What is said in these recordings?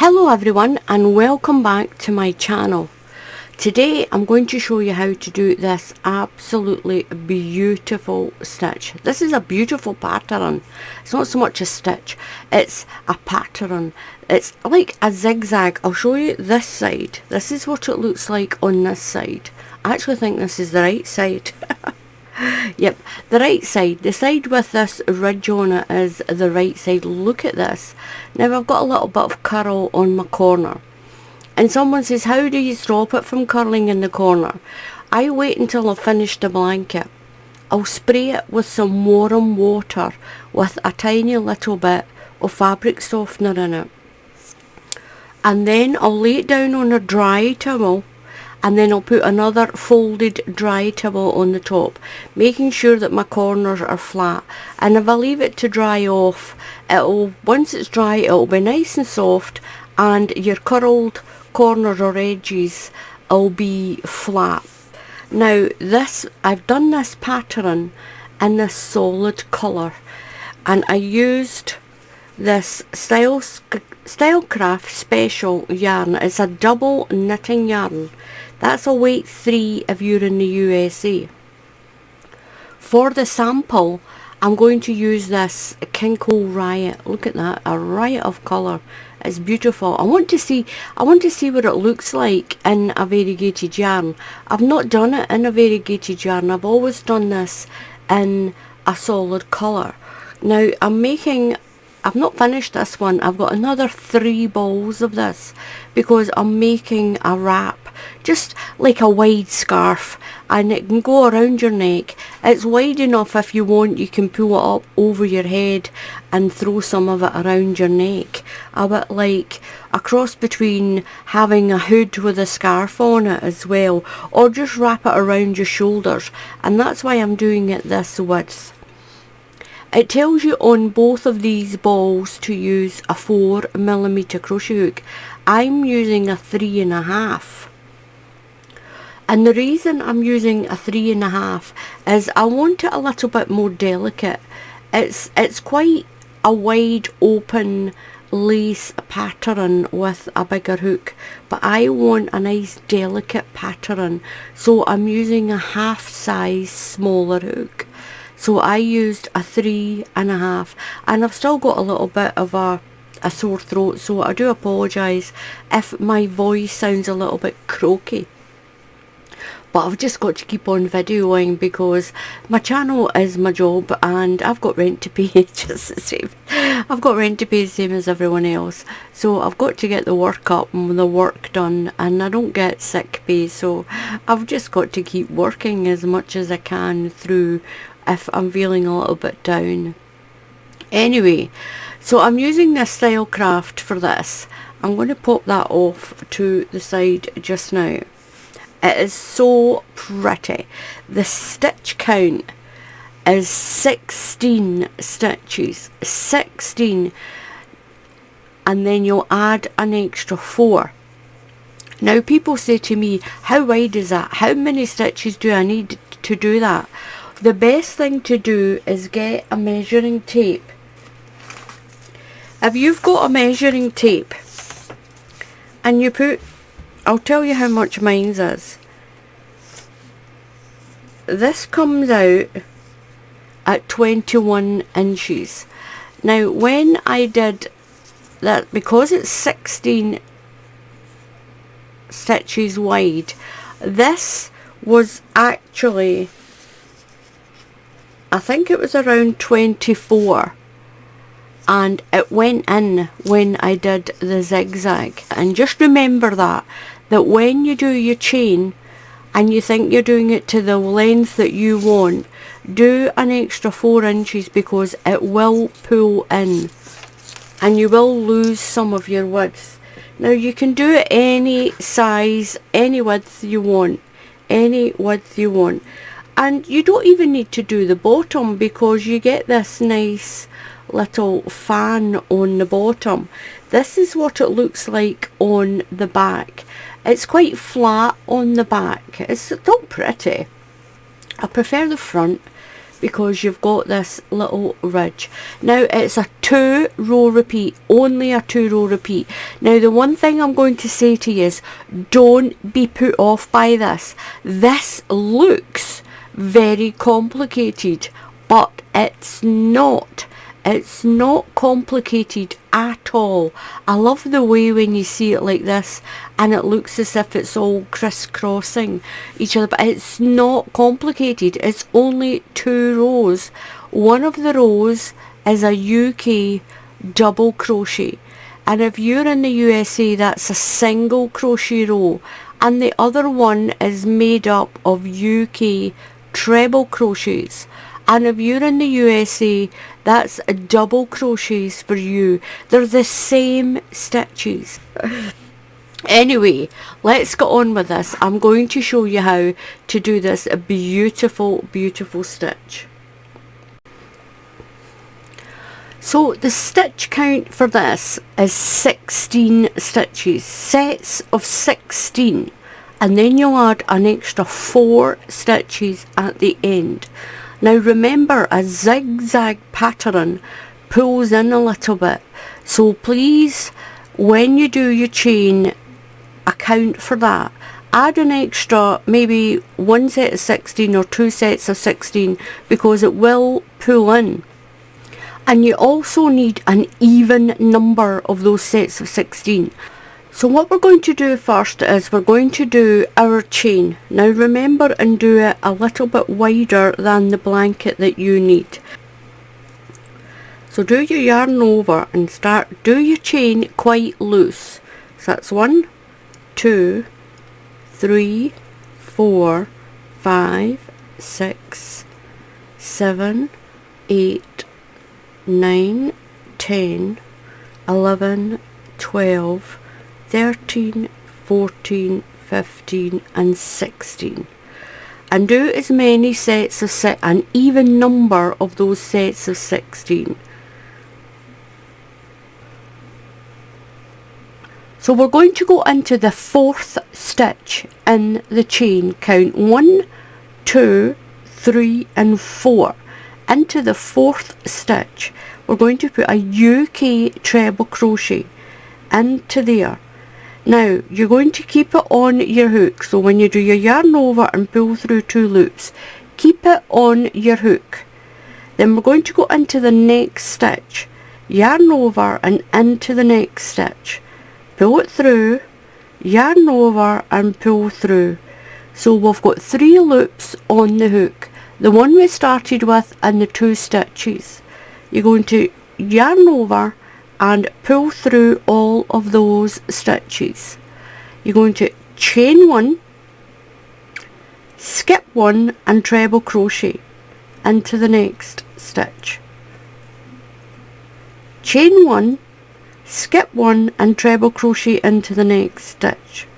Hello everyone and welcome back to my channel. Today I'm going to show you how to do this absolutely beautiful stitch. This is a beautiful pattern. It's not so much a stitch, it's a pattern. It's like a zigzag. I'll show you this side. This is what it looks like on this side. I actually think this is the right side. Yep, the right side. The side with this ridge on it is the right side. Look at this. Now I've got a little bit of curl on my corner. And someone says, how do you stop it from curling in the corner? I wait until I've finished the blanket. I'll spray it with some warm water with a tiny little bit of fabric softener in it. And then I'll lay it down on a dry towel. And then I'll put another folded dry towel on the top, making sure that my corners are flat. And if I leave it to dry off, once it's dry, it'll be nice and soft, and your curled corners or edges will be flat. Now I've done this pattern in this solid colour, and I used this Stylecraft special yarn. It's a double knitting yarn. That's a weight 3 if you're in the USA. For the sample, I'm going to use this Kinko Riot. Look at that, a riot of colour. It's beautiful. I want to see what it looks like in a variegated yarn. I've not done it in a variegated yarn. I've always done this in a solid colour. Now I've not finished this one. I've got another 3 balls of this because I'm making a wrap, just like a wide scarf, and it can go around your neck. It's wide enough if you want. You can pull it up over your head and throw some of it around your neck, a bit like a cross between having a hood with a scarf on it as well, or just wrap it around your shoulders. And that's why I'm doing it this width. It tells you on both of these balls to use a 4mm crochet hook. I'm using a 3.5. And the reason I'm using a 3.5 is I want it a little bit more delicate. It's quite a wide open lace pattern with a bigger hook, but I want a nice delicate pattern, so I'm using a half size smaller hook. So I used a 3.5, and I've still got a little bit of a sore throat, so I do apologise if my voice sounds a little bit croaky. But I've just got to keep on videoing because my channel is my job, and I've got rent to pay just the same. I've got rent to pay the same as everyone else. So I've got to get the work up and the work done, and I don't get sick pay, so I've just got to keep working as much as I can through if I'm feeling a little bit down. Anyway, so I'm using this Stylecraft for this. I'm going to pop that off to the side just now. It is so pretty. The stitch count is 16 stitches. 16. And then you'll add an extra 4. Now people say to me, how wide is that? How many stitches do I need to do that? The best thing to do is get a measuring tape. If you've got a measuring tape and you put, I'll tell you how much mine's is. This comes out at 21 inches. Now when I did that, because it's 16 stitches wide, this was actually, I think it was around 24, and it went in when I did the zigzag. And just remember that when you do your chain and you think you're doing it to the length that you want, do an extra 4 inches, because it will pull in and you will lose some of your width. Now you can do it any size, any width you want, any width you want. And you don't even need to do the bottom, because you get this nice little fan on the bottom. This is what it looks like on the back. It's quite flat on the back. It's still pretty. I prefer the front because you've got this little ridge. Now it's a 2-row repeat, only a 2-row repeat. Now the one thing I'm going to say to you is, don't be put off by this. This looks very complicated, but it's not. It's not complicated at all. I love the way when you see it like this and it looks as if it's all crisscrossing each other, but it's not complicated. It's only 2 rows. One of the rows is a UK double crochet, and if you're in the USA, that's a single crochet row, and the other one is made up of UK treble crochets. And if you're in the USA, that's double crochets for you. They're the same stitches. Anyway, let's get on with this. I'm going to show you how to do this beautiful, beautiful stitch. So the stitch count for this is 16 stitches, sets of 16. And then you'll add an extra 4 stitches at the end. Now remember, a zigzag pattern pulls in a little bit, so please, when you do your chain, account for that. Add an extra, maybe 1 set of 16 or 2 sets of 16, because it will pull in. And you also need an even number of those sets of 16. So what we're going to do first is we're going to do our chain. Now remember, and do it a little bit wider than the blanket that you need. So do your yarn over and do your chain quite loose. So that's 1, 2, 3, 4, 5, 6, 7, 8, 9, 10, 11, 12, 13, 14, 15 and 16. And do as many sets of an even number of those sets of 16. So we're going to go into the 4th stitch in the chain. Count 1, 2, 3 and 4. Into the 4th stitch we're going to put a UK treble crochet into there. Now you're going to keep it on your hook, so when you do your yarn over and pull through 2 loops, keep it on your hook. Then we're going to go into the next stitch, yarn over and into the next stitch, pull it through, yarn over and pull through. So we've got 3 loops on the hook, the one we started with and the 2 stitches. You're going to yarn over and pull through all of those stitches. You're going to chain 1, skip 1 and treble crochet into the next stitch. Chain 1, skip 1 and treble crochet into the next stitch.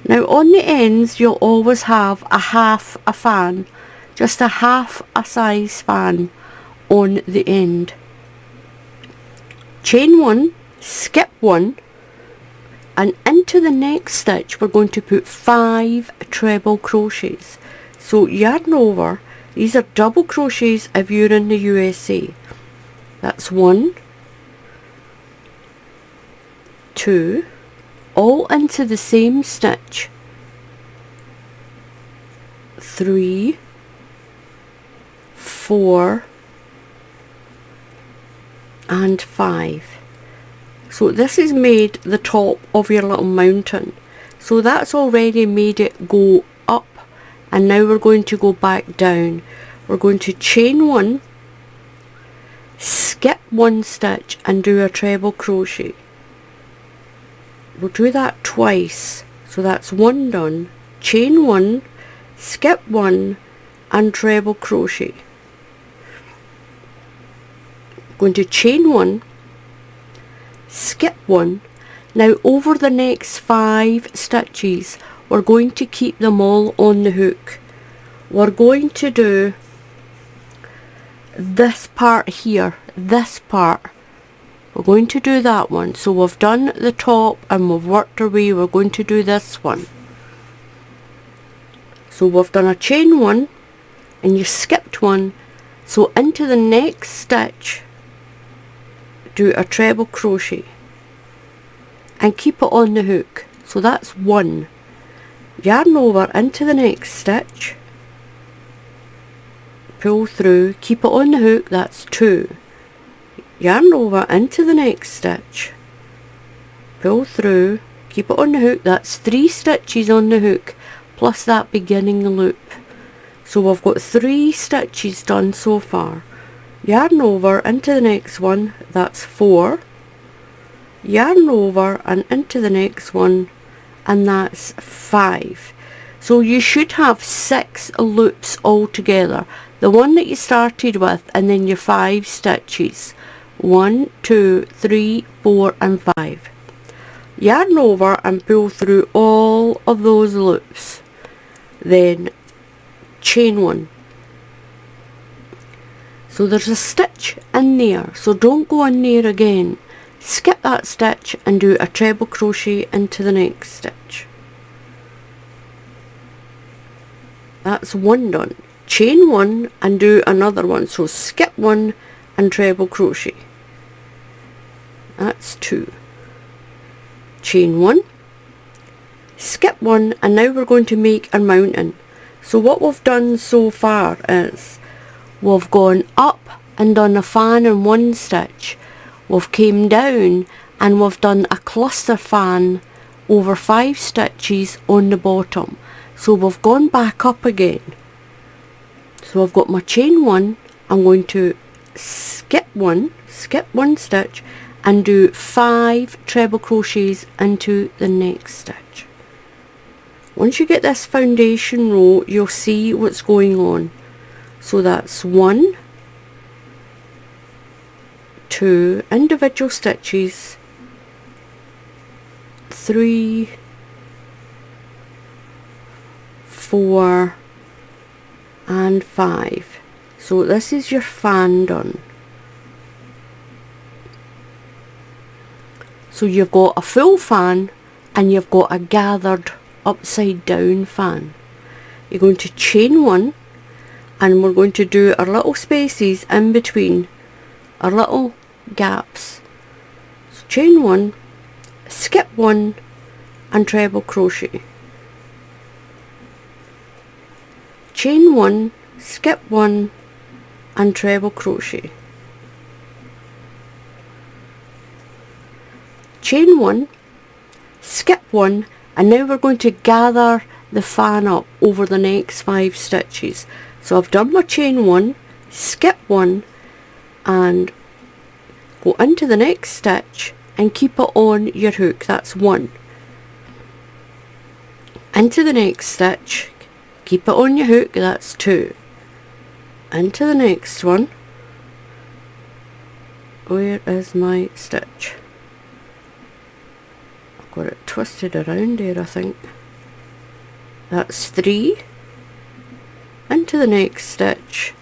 Now on the ends you'll always have a half a fan, just a half a size fan on the end. Chain 1, skip 1 and into the next stitch we're going to put 5 treble crochets. So yarn over, these are double crochets if you're in the USA. That's 1, 2, all into the same stitch, 3, 4 and 5. So this has made the top of your little mountain. So that's already made it go up, and now we're going to go back down. We're going to chain 1, skip 1 stitch and do a treble crochet. We'll do that twice, so that's 1 done, chain 1, skip 1 and treble crochet. Going to chain 1, skip 1. Now over the next 5 stitches we're going to keep them all on the hook. We're going to do this part here, this part. We're going to do that one. So we've done the top and we've worked our way. We're going to do this one. So we've done a chain 1 and you skipped 1, so into the next stitch do a treble crochet and keep it on the hook. So that's 1. Yarn over into the next stitch, pull through, keep it on the hook, that's 2. Yarn over into the next stitch, pull through, keep it on the hook, that's 3 stitches on the hook plus that beginning loop. So we've got 3 stitches done so far. Yarn over into the next one, that's 4. Yarn over and into the next one, and that's 5. So you should have 6 loops altogether. The one that you started with and then your 5 stitches. 1, 2, 3, 4 and 5. Yarn over and pull through all of those loops. Then chain 1. So there's a stitch in there, so don't go in there again. Skip that stitch and do a treble crochet into the next stitch. That's 1 done. Chain 1 and do another one, so skip 1 and treble crochet. That's 2. Chain 1, skip 1, and now we're going to make our mountain. So what we've done so far is we've gone up and done a fan in 1 stitch, we've came down and we've done a cluster fan over 5 stitches on the bottom. So we've gone back up again. So I've got my chain 1, I'm going to skip 1 stitch and do 5 treble crochets into the next stitch. Once you get this foundation row, you'll see what's going on. So that's 1, 2 individual stitches, 3, 4 and 5. So this is your fan done. So you've got a full fan and you've got a gathered upside down fan. You're going to chain 1 and we're going to do our little spaces in between, our little gaps. So chain 1, skip 1 and treble crochet. Chain 1, skip 1 and treble crochet. Chain 1, skip 1, and now we're going to gather the fan up over the next 5 stitches. So I've done my chain 1, skip 1 and go into the next stitch and keep it on your hook, that's 1. Into the next stitch, keep it on your hook, that's 2. Into the next one, where is my stitch? Got it twisted around there, I think. That's 3. Into the next stitch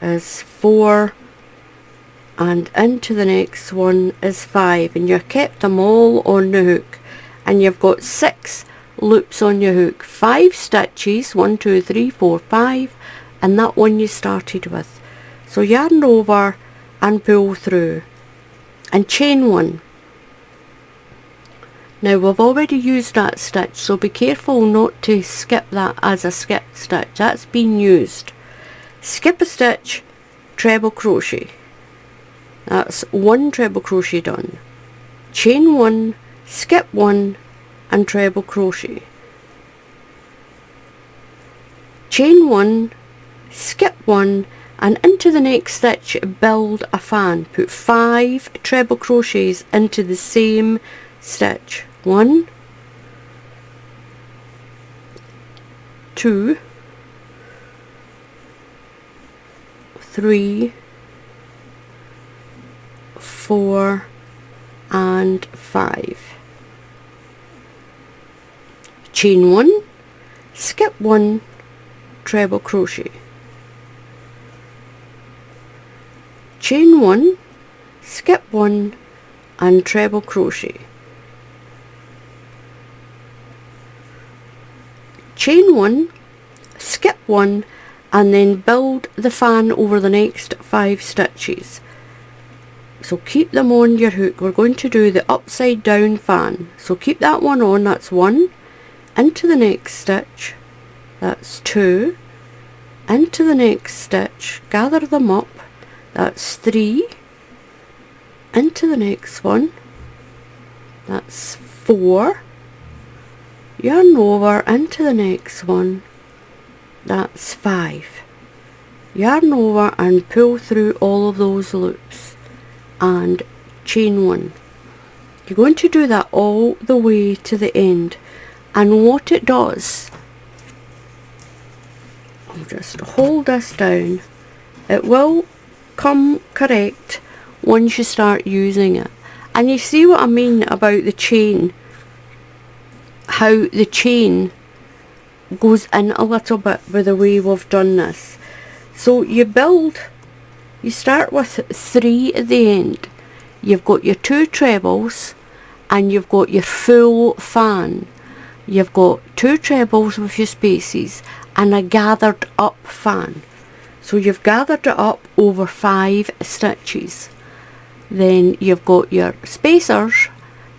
is 4 and into the next one is 5, and you've kept them all on the hook and you've got 6 loops on your hook, 5 stitches, 1, 2, 3, 4, 5, and that one you started with. So yarn over and pull through and chain 1. Now we've already used that stitch, so be careful not to skip that as a skip stitch, that's been used. Skip a stitch, treble crochet, that's 1 treble crochet done. Chain 1, skip 1 and treble crochet. Chain 1, skip 1 and into the next stitch build a fan. Put 5 treble crochets into the same stitch. 1, 2, 3, 4 and 5. Chain 1, skip 1, treble crochet. Chain 1, skip 1 and treble crochet. Chain 1, skip one, and then build the fan over the next 5 stitches. So keep them on your hook. We're going to do the upside down fan, so keep that one on. That's 1, into the next stitch, that's 2, into the next stitch, gather them up, that's 3, into the next one, that's 4, yarn over, into the next one, that's 5, yarn over and pull through all of those loops and chain 1. You're going to do that all the way to the end, and what it does, I'll just hold this down, it will come correct once you start using it. And you see what I mean about the chain, how the chain goes in a little bit with the way we've done this. So you start with 3 at the end, you've got your 2 trebles and you've got your full fan. You've got 2 trebles with your spaces and a gathered up fan. So you've gathered it up over 5 stitches. Then you've got your spacers,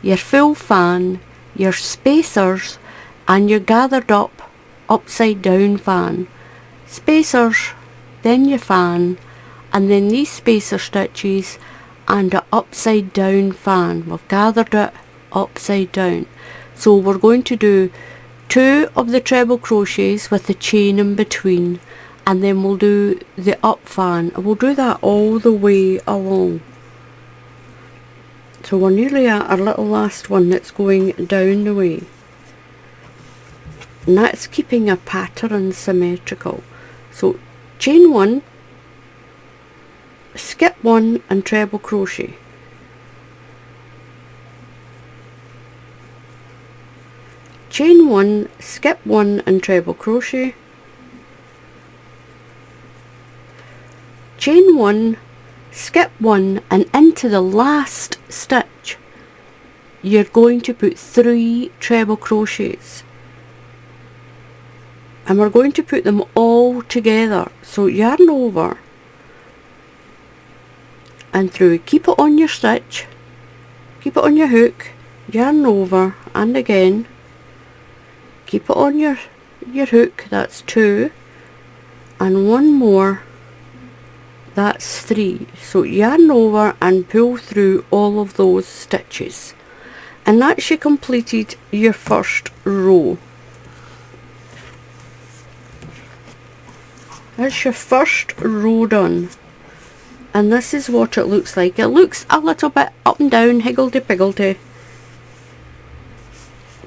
your full fan, your spacers, and your gathered up upside down fan. Spacers, then your fan, and then these spacer stitches and an upside down fan. We've gathered it upside down. So we're going to do 2 of the treble crochets with the chain in between, and then we'll do the up fan. We'll do that all the way along. So we're nearly at our little last one that's going down the way, and that's keeping a pattern symmetrical. So chain 1, skip 1 and treble crochet, chain 1, skip 1 and treble crochet, chain 1, skip 1, and into the last stitch you're going to put 3 treble crochets, and we're going to put them all together. So yarn over and through, keep it on your stitch, keep it on your hook, yarn over and again, keep it on your hook, that's 2, and 1 more, that's 3. So yarn over and pull through all of those stitches, and that's you completed your first row. That's your first row done, and this is what it looks like. It looks a little bit up and down, higgledy-piggledy,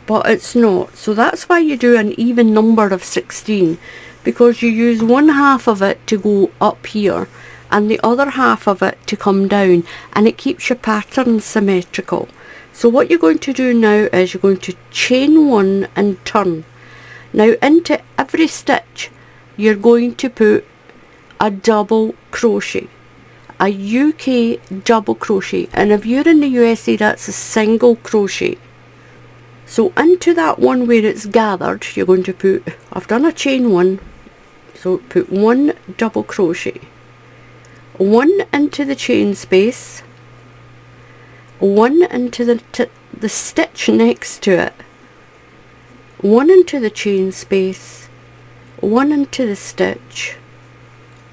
but it's not. So that's why you do an even number of 16, because you use 1/2 of it to go up here and the other half of it to come down, and it keeps your pattern symmetrical. So what you're going to do now is you're going to chain 1 and turn. Now into every stitch you're going to put a double crochet, a UK double crochet, and if you're in the USA that's a single crochet. So into that one where it's gathered you're going to put, I've done a chain 1, so put 1 double crochet, 1 into the chain space, 1 into the stitch next to it, 1 into the chain space, 1 into the stitch,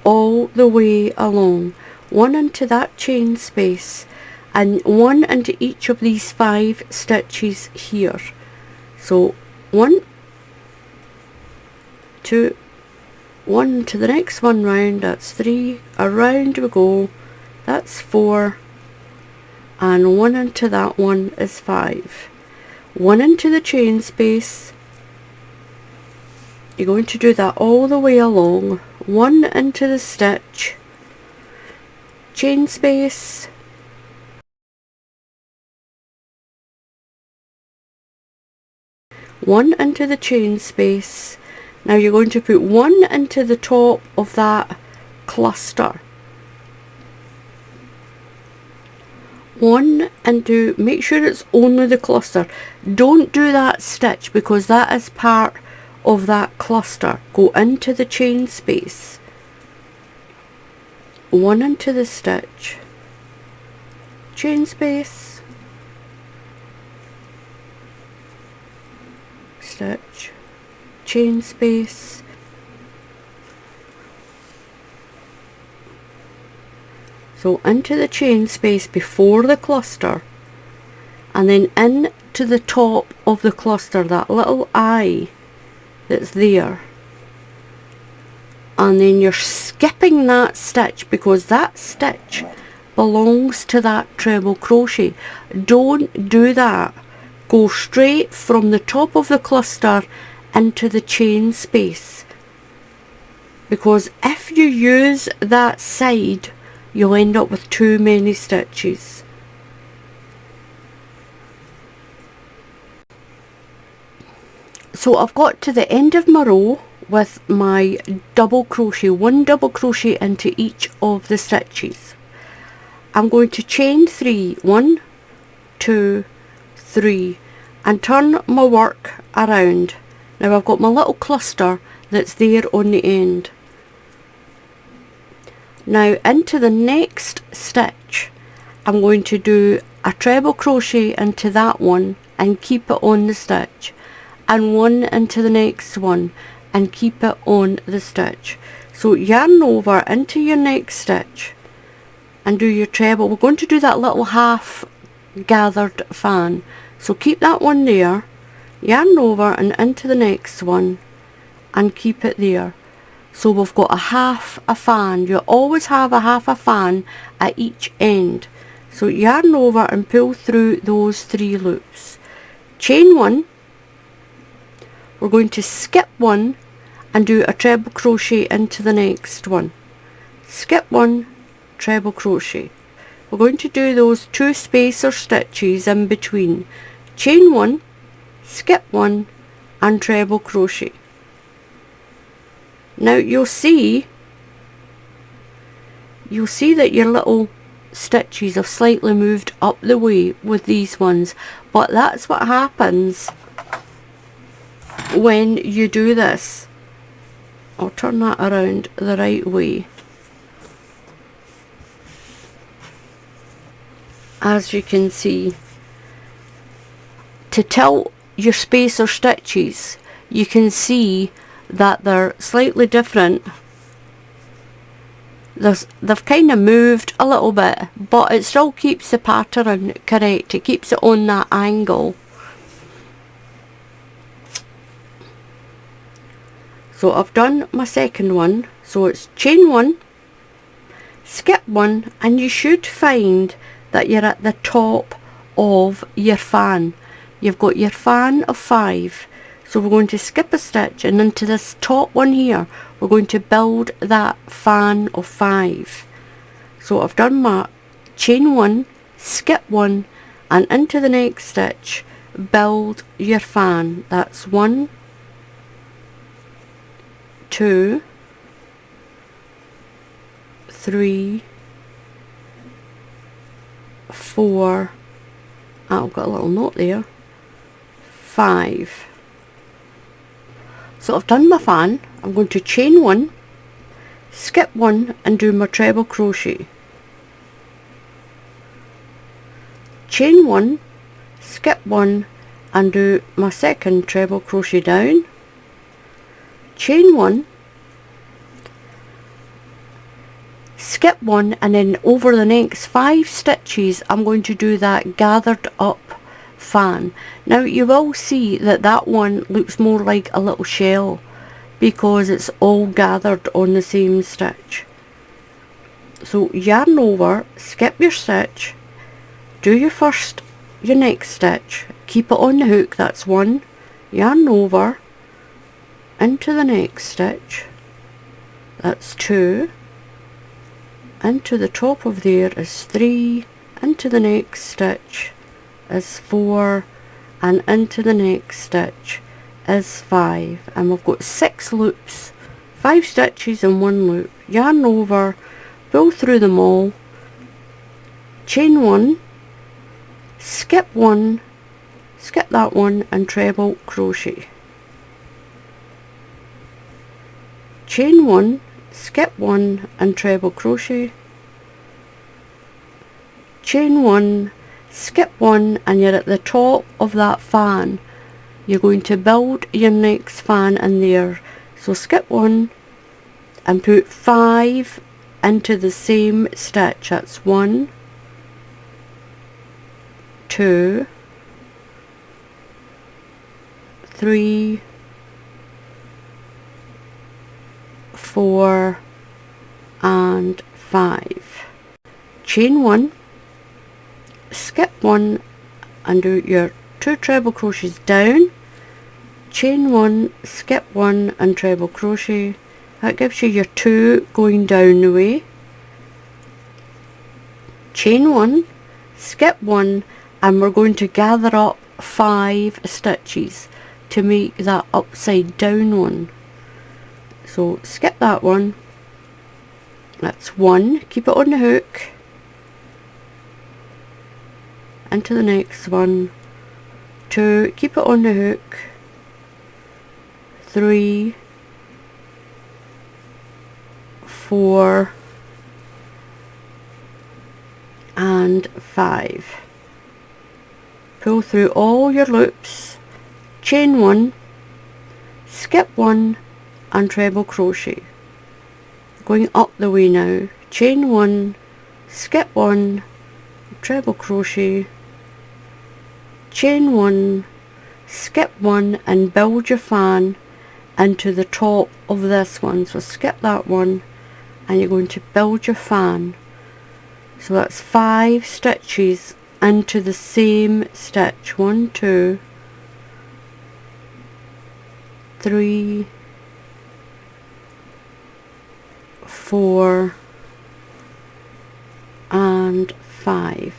all the way along, 1 into that chain space, and 1 into each of these 5 stitches here. So 1, 2, 1 to the next one round, that's 3, around we go, that's 4, and 1 into that one is 5. 1 into the chain space, you're going to do that all the way along, 1 into the stitch, chain space, 1 into the chain space. Now you're going to put 1 into the top of that cluster, 1 into, make sure it's only the cluster, don't do that stitch because that is part of that cluster, go into the chain space, one into the stitch, chain space, stitch, chain space, so into the chain space before the cluster, and then into the top of the cluster, that little eye that's there, and then you're skipping that stitch because that stitch belongs to that treble crochet. Don't do that. Go straight from the top of the cluster into the chain space, because if you use that side you'll end up with too many stitches. So I've got to the end of my row with my double crochet, one double crochet into each of the stitches. I'm going to chain 3, 1, 2, 3, and turn my work around. Now I've got my little cluster that's there on the end. Now into the next stitch I'm going to do a treble crochet into that one and keep it on the stitch, and one into the next one and keep it on the stitch. So yarn over into your next stitch and do your treble. We're going to do that little half gathered fan, so keep that one there, yarn over and into the next one and keep it there. So we've got a half a fan. You always have a half a fan at each end. So yarn over and pull through those 3 loops. Chain 1. We're going to skip 1 and do a treble crochet into the next one. Skip 1, treble crochet. We're going to do those 2 spacer stitches in between. Chain 1, skip 1 and treble crochet. Now you'll see that your little stitches have slightly moved up the way with these ones, but that's what happens when you do this. I'll turn that around the right way. As you can see, to tilt your spacer stitches, you can see that they're slightly different. They've kind of moved a little bit, but it still keeps the pattern correct. It keeps it on that angle. So I've done my second one. So it's chain 1, skip 1, and you should find that you're at the top of your fan. You've got your fan of 5. So we're going to skip a stitch, and into this top one here we're going to build that fan of 5. So I've done my chain 1, skip 1, and into the next stitch build your fan. That's 1, 2, 3, 4, I've got a little note there, 5. So I've done my fan. I'm going to chain 1, skip 1 and do my treble crochet. Chain 1, skip 1 and do my second treble crochet down. Chain 1, skip 1, and then over the next 5 stitches I'm going to do that gathered up fan. Now you will see that that one looks more like a little shell because it's all gathered on the same stitch. So yarn over, skip your stitch, do your next stitch, keep it on the hook, that's 1, yarn over into the next stitch, that's 2, into the top of there is 3, into the next stitch is 4, and into the next stitch is 5, and we've got 6 loops, 5 stitches in 1 loop. Yarn over, pull through them all, chain 1, skip 1, skip that one and treble crochet. chain 1, skip 1 and treble crochet, chain 1, skip 1, and you're at the top of that fan. You're going to build your next fan in there. So skip 1 and put 5 into the same stitch. That's 1, 2, 3, 4 and 5. Chain 1, skip 1 and do your 2 treble crochets down, chain 1, skip 1 and treble crochet. That gives you your 2 going down the way. Chain 1, skip 1, and we're going to gather up 5 stitches to make that upside down one. So skip that one, that's 1, keep it on the hook, into the next one, 2, keep it on the hook, 3, 4 and 5. Pull through all your loops, chain 1, skip 1 and treble crochet. Going up the way now, chain 1, skip 1, treble crochet, chain 1, skip 1 and build your fan into the top of this one. So skip that one and you're going to build your fan. So that's 5 stitches into the same stitch. 1, 2, 3, 4 and 5.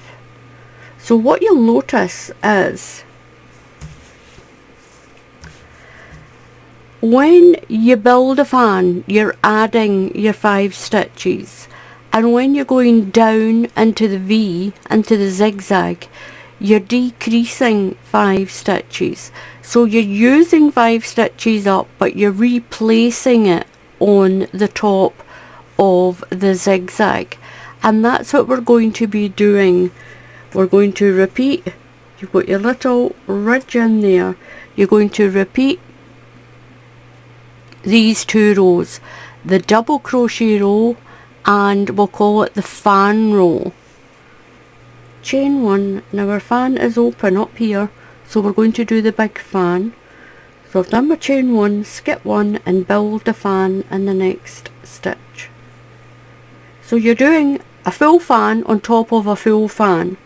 So what you'll notice is when you build a fan, you're adding your 5 stitches, and when you're going down into the V, into the zigzag, you're decreasing 5 stitches. So you're using 5 stitches up, but you're replacing it on the top of the zigzag, and that's what we're going to be doing. We're going to repeat. You've got your little ridge in there. You're going to repeat these 2 rows, the double crochet row, and we'll call it the fan row. Chain 1. Now our fan is open up here, so we're going to do the big fan. So I've done my chain 1, skip 1 and build the fan in the next stitch. So you're doing a full fan on top of a full fan,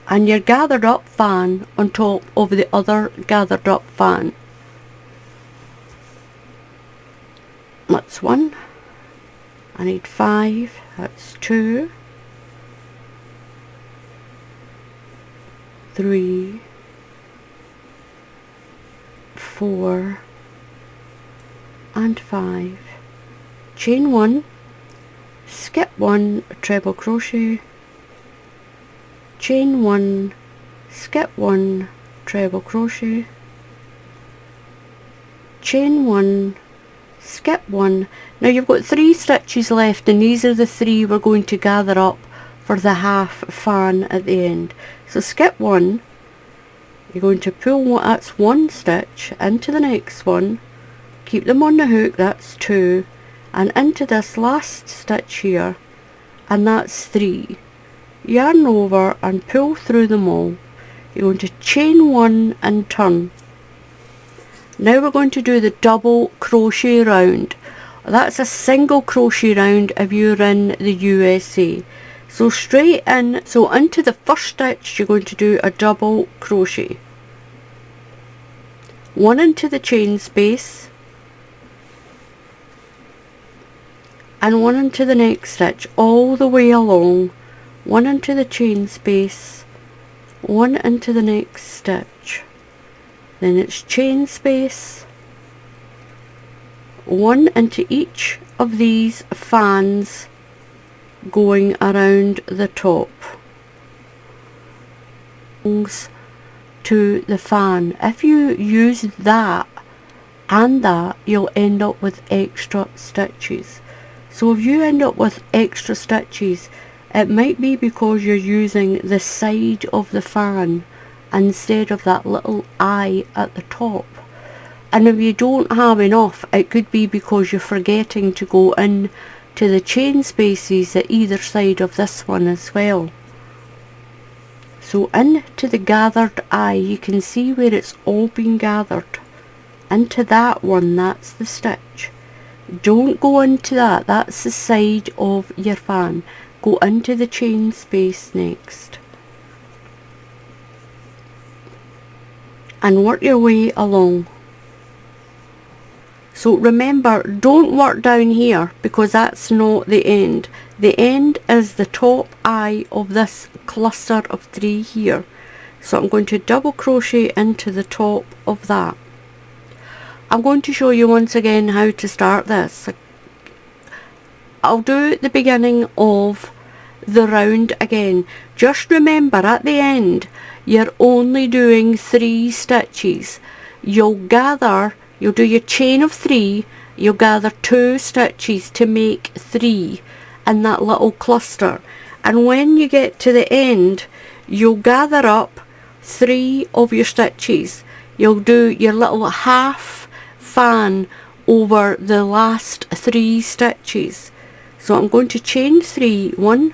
and your gathered up fan on top of the other gathered up fan. That's 1. I need 5. That's 2, 3, 4 and 5. Chain 1, skip 1, treble crochet, chain 1, skip 1, treble crochet, chain 1, skip 1. Now you've got 3 stitches left, and these are the 3 we're going to gather up for the half fan at the end. So skip 1, you're going to pull, that's 1 stitch, into the next one, keep them on the hook, that's 2, and into this last stitch here, and that's 3. Yarn over and pull through them all. You're going to chain 1 and turn. Now we're going to do the double crochet round. That's a single crochet round if you're in the USA. So straight in, so into the first stitch you're going to do a double crochet. 1 into the chain space, and 1 into the next stitch all the way along. 1 into the chain space, 1 into the next stitch, then it's chain space, 1 into each of these fans going around the top to the fan. If you use that and that, you'll end up with extra stitches. So if you end up with extra stitches, it might be because you're using the side of the fan instead of that little eye at the top. And if you don't have enough, it could be because you're forgetting to go in to the chain spaces at either side of this one as well. So into the gathered eye, you can see where it's all been gathered. Into that one, that's the stitch. Don't go into that, that's the side of your fan. Go into the chain space next. And work your way along. So remember, don't work down here because that's not the end. The end is the top eye of this cluster of 3 here. So I'm going to double crochet into the top of that. I'm going to show you once again how to start this. I'll do the beginning of the round again. Just remember, at the end you're only doing 3 stitches. You'll do your chain of 3, you'll gather 2 stitches to make 3 in that little cluster, and when you get to the end you'll gather up 3 of your stitches. You'll do your little half fan over the last 3 stitches. So I'm going to chain 3, 1,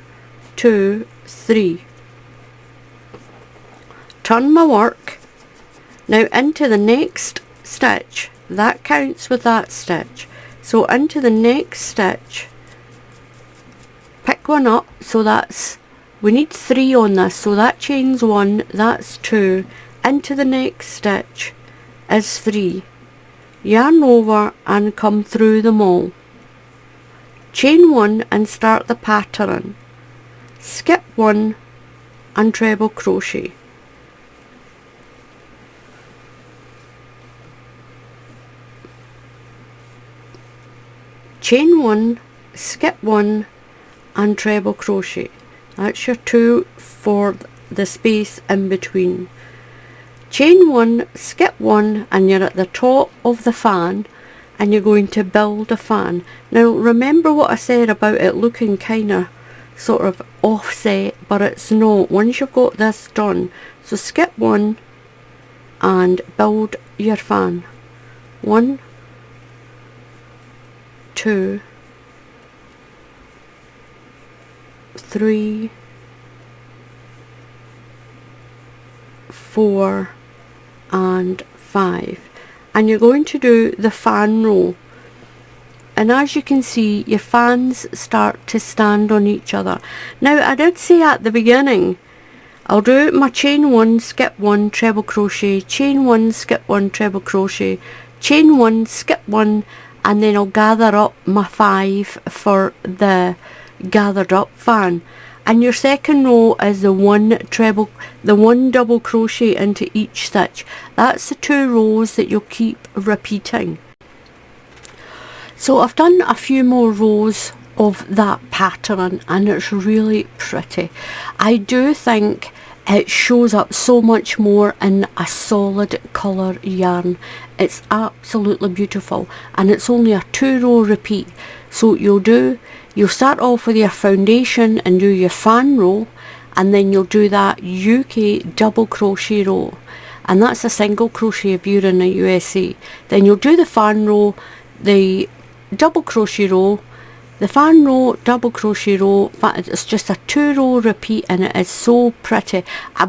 2, 3. Turn my work now into the next stitch. That counts with that stitch. So into the next stitch, pick one up. So we need 3 on this, so that chains 1, that's 2. Into the next stitch is 3. Yarn over and come through them all. Chain 1 and start the pattern. Skip 1 and treble crochet. Chain 1, skip 1 and treble crochet. That's your 2 for the space in between. Chain 1, skip 1 and you're at the top of the fan and you're going to build a fan. Now remember what I said about it looking kind of sort of offset, but it's not once you've got this done. So skip 1 and build your fan. 1, 2, 3, 4 and 5, and you're going to do the fan row, and as you can see your fans start to stand on each other. Now I did say at the beginning I'll do my chain 1, skip 1, treble crochet, chain 1, skip 1, treble crochet, chain 1, skip 1, and then I'll gather up my 5 for the gathered up fan. And your second row is the one double crochet into each stitch. That's the 2 rows that you'll keep repeating. So I've done a few more rows of that pattern and it's really pretty. I do think it shows up so much more in a solid colour yarn. It's absolutely beautiful, and it's only a 2-row repeat. So you'll start off with your foundation and do your fan row, and then you'll do that UK double crochet row, and that's a single crochet if you're in the USA. Then you'll do the fan row, the double crochet row, the fan row, double crochet row. It's just a 2-row repeat and it is so pretty,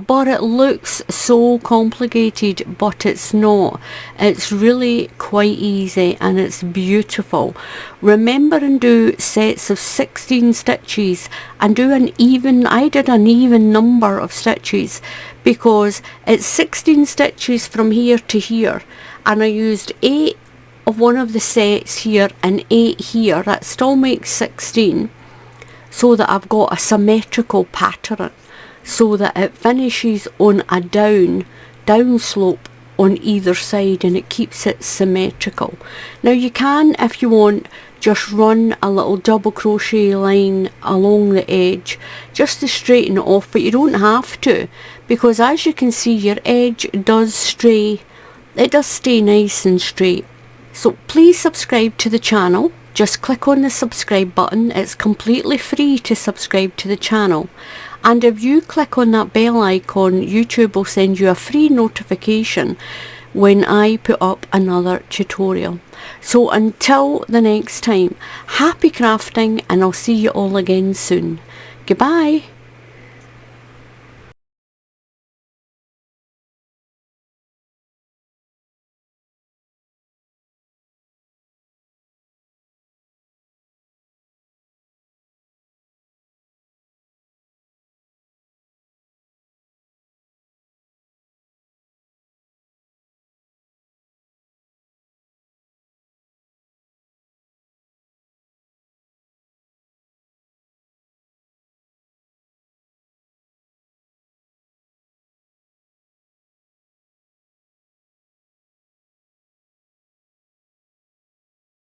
but it looks so complicated, but it's not. It's really quite easy and it's beautiful. Remember and do sets of 16 stitches and do I did an even number of stitches because it's 16 stitches from here to here, and I used 8 of one of the sets here and 8 here. That still makes 16, so that I've got a symmetrical pattern, so that it finishes on a down slope on either side and it keeps it symmetrical. Now you can, if you want, just run a little double crochet line along the edge just to straighten it off, but you don't have to, because as you can see your edge does stay nice and straight. So please subscribe to the channel. Just click on the subscribe button. It's completely free to subscribe to the channel. And if you click on that bell icon, YouTube will send you a free notification when I put up another tutorial. So until the next time, happy crafting, and I'll see you all again soon. Goodbye.